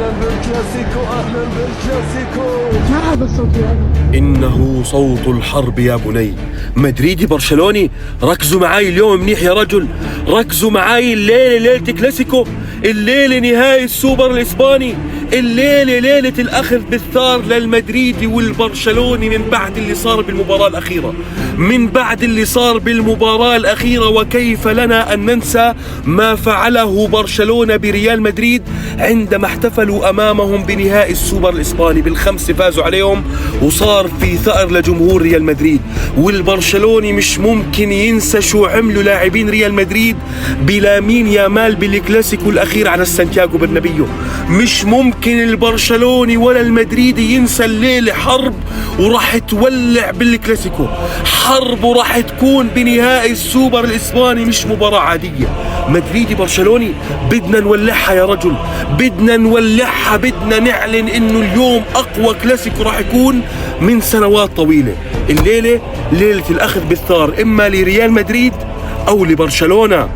أهلا بالكلاسيكو أهلا بالكلاسيكو. ما هذا الصوت يا أبي؟ إنه صوت الحرب يا بني. مدريدي برشلوني، ركزوا معاي اليوم منيح يا رجل، ركزوا معاي. الليلة ليلة كلاسيكو، الليلة نهائي السوبر الإسباني، الليلة ليلة الأخذ بالثار للمدريدي والبرشلوني من بعد اللي صار بالمباراة الأخيرة، من بعد اللي صار بالمباراة الأخيرة. وكيف لنا أن ننسى ما فعله برشلونة بريال مدريد عندما احتفلوا أمامهم بنهائي السوبر الإسباني بالخمسة، فازوا عليهم وصار في ثأر لجمهور ريال مدريد. والبرشلوني مش ممكن ينسى شو عملوا لاعبين ريال مدريد بلامين يامال بالكلاسيكو الأخير على سانتياغو برنابيو. مش ممكن البرشلوني ولا المدريدي ينسى الليلة حرب وراح تولع بالكلاسيكو، حرب وراح تكون بنهائي السوبر الإسباني، مش مباراة عادية. مدريدي برشلوني بدنا نولعها يا رجل، بدنا نولعها، بدنا نعلن انه اليوم اقوى كلاسيكو راح يكون من سنوات طويلة. الليلة ليلة الاخذ بالثار، اما لريال مدريد او لبرشلونة.